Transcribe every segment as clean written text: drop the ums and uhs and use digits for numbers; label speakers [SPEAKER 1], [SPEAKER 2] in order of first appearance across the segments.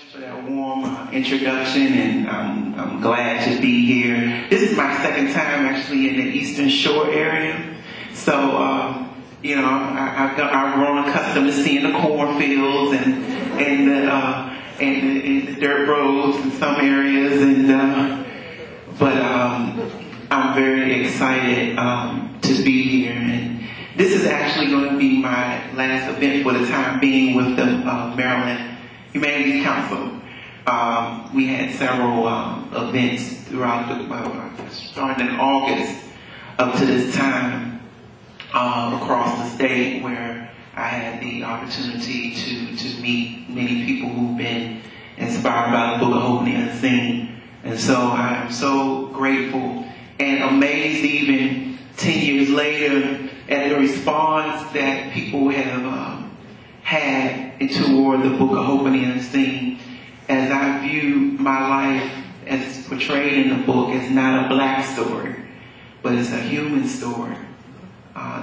[SPEAKER 1] much for that warm introduction, and I'm glad to be here. This is my second time actually in the Eastern Shore area, so you know, I've grown accustomed to seeing the cornfields and the dirt roads in some areas, but I'm very excited to be here. And this is actually going to be my last event for the time being with the Maryland Humanities Council. We had several events throughout starting in August up to this time across the state, where I had the opportunity to meet many people who've been inspired by the Book of Hope and the Unseen. And so I am so grateful and amazed, even 10 years later, at the response that people have had toward the Book of Hope and the Unseen, as I view my life as portrayed in the book as not a black story, but it's a human story.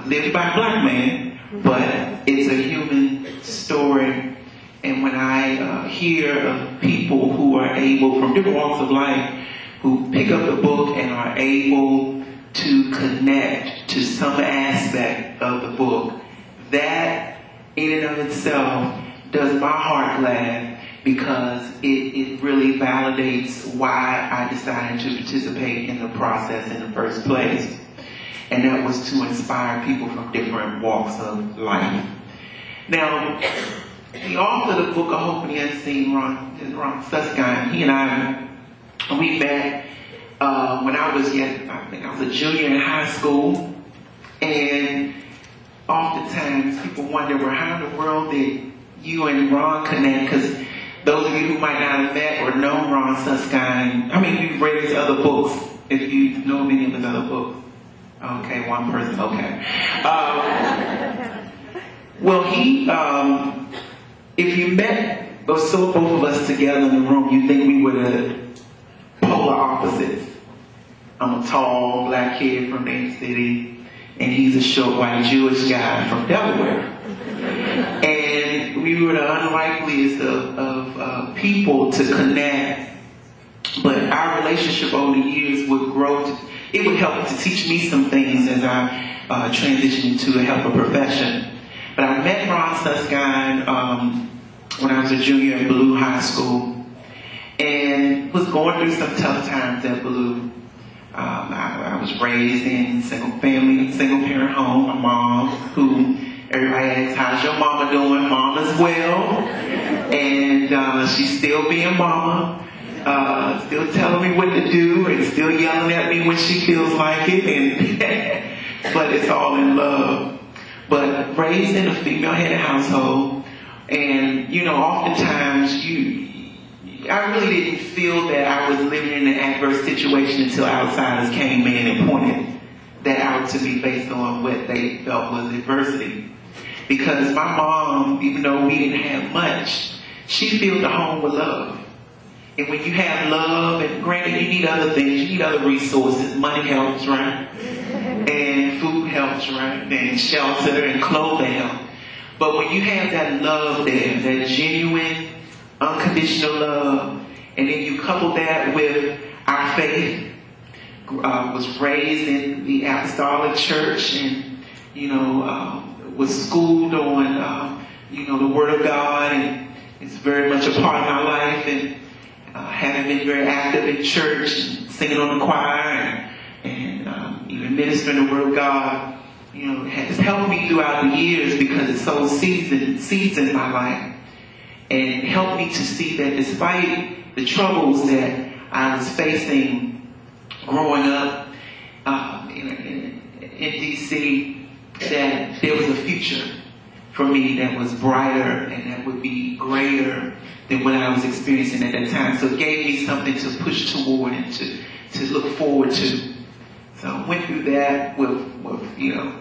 [SPEAKER 1] Lived by a black man, but it's a human story. And when I hear of people who are able, from different walks of life, who pick up the book and are able to connect to some aspect of the book, that in and of itself does my heart glad, because it really validates why I decided to participate in the process in the first place. And that was to inspire people from different walks of life. Now, the author of the Book of Hope and the Unseen, Ron Suskind, he and I, we met when I was a junior in high school. And oftentimes people wonder, well, how in the world did you and Ron connect? Because those of you who might not have met or know Ron Suskind, I mean, you've read his other books, if you know any of his other books. Okay, one person, okay. Well, he, if you met or saw both of us together in the room, you'd think we were the polar opposites. I'm a tall black kid from the inner city, and he's a short white Jewish guy from Delaware. And we were the unlikeliest of people to connect, but our relationship over the years would grow. It would help to teach me some things as I transitioned into a helper profession. But I met Ron Suskind when I was a junior at Ballou High School, and was going through some tough times at Ballou. I was raised in single parent home. My mom, who everybody asks, how's your mama doing? Mama's well, and she's still being mama. Still telling me what to do and still yelling at me when she feels like it, and but it's all in love. But raised in a female-headed household, and you know, oftentimes I really didn't feel that I was living in an adverse situation until outsiders came in and pointed that out to me based on what they felt was adversity. Because my mom, even though we didn't have much, she filled the home with love. And when you have love, and granted you need other things, you need other resources, money helps, right? And food helps, right? And shelter and clothing help. But when you have that love there, that genuine, unconditional love, and then you couple that with our faith, was raised in the apostolic church, and, you know, was schooled on, you know, the Word of God, and it's very much a part of my life, and having been very active in church, and singing on the choir, and even ministering the Word of God, you know, has helped me throughout the years, because it's so seasoned my life, and helped me to see that despite the troubles that I was facing growing up in D.C., that there was a future for me that was brighter and that would be greater than what I was experiencing at that time. So it gave me something to push toward and to look forward to. So I went through that with you know,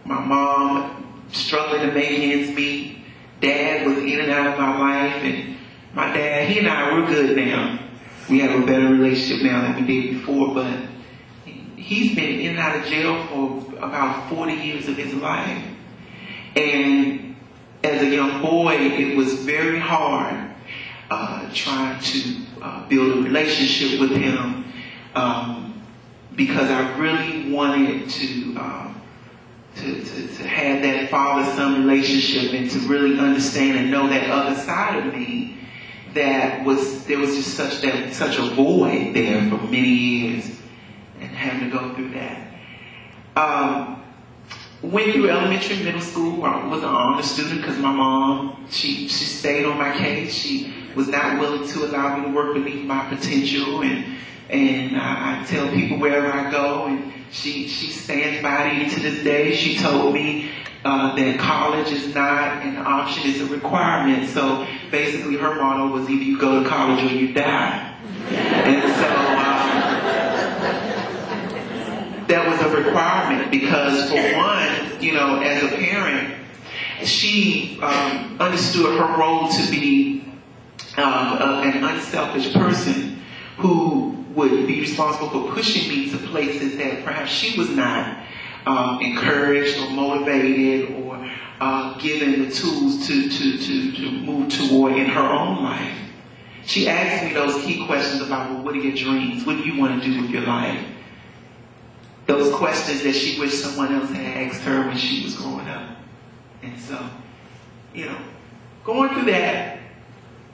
[SPEAKER 1] my mom struggling to make ends meet. Dad was in and out of my life, and my dad, he and I, we're good now. We have a better relationship now than we did before, but he's been in and out of jail for about 40 years of his life. And as a young boy, it was very hard trying to build a relationship with him, because I really wanted to have that father-son relationship and to really understand and know that other side of me. There was just such a void there for many years, and having to go through that. Went through elementary and middle school. I was an honor student because my mom, she stayed on my case. She was not willing to allow me to work beneath my potential, and I tell people wherever I go, and she stands by it even to this day. She told me that college is not an option, it's a requirement. So basically her motto was either you go to college or you die. And so that was a requirement because, for one, you know, as a parent, she understood her role to be an unselfish person who would be responsible for pushing me to places that perhaps she was not encouraged or motivated or given the tools to move toward in her own life. She asked me those key questions about, well, what are your dreams? What do you want to do with your life? Those questions that she wished someone else had asked her when she was growing up. And so, you know, going through that,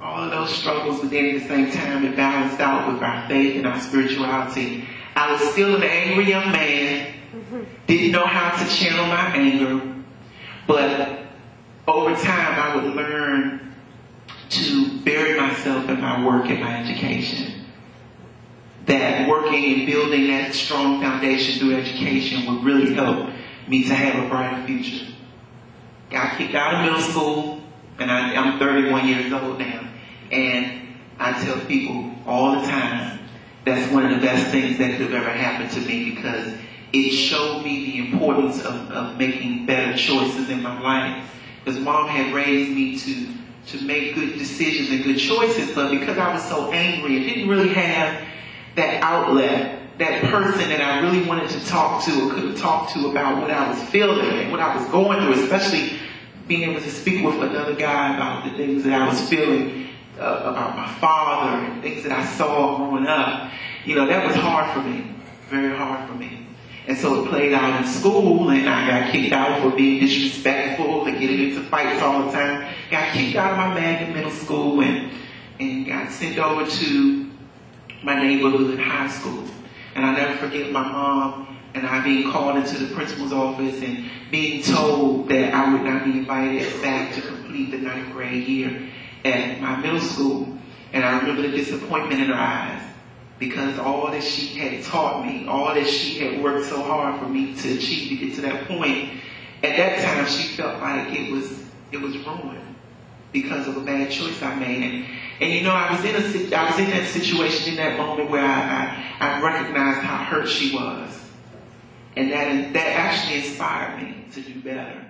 [SPEAKER 1] all of those struggles, but then at the same time it balanced out with our faith and our spirituality. I was still an angry young man, didn't know how to channel my anger, but over time I would learn to bury myself in my work and my education. That working and building that strong foundation through education would really help me to have a brighter future. Got kicked out of middle school, and I'm 31 years old now. And I tell people all the time, that's one of the best things that could have ever happened to me, because it showed me the importance of making better choices in my life. Because Mom had raised me to make good decisions and good choices, but because I was so angry and didn't really have that outlet, that person that I really wanted to talk to or could have talked to about what I was feeling and what I was going through, especially being able to speak with another guy about the things that I was feeling about my father and things that I saw growing up. You know, that was hard for me, very hard for me. And so it played out in school, and I got kicked out for being disrespectful and getting into fights all the time. Got kicked out of my magnet middle school and got sent over to my neighborhood high school. And I'll never forget my mom and I being called into the principal's office and being told that I would not be invited back to complete the 9th grade year at my middle school. And I remember the disappointment in her eyes, because all that she had taught me, all that she had worked so hard for me to achieve to get to that point, at that time she felt like it was ruined because of a bad choice I made. And you know, I was in that situation in that moment where I recognized how hurt she was. And that actually inspired me to do better.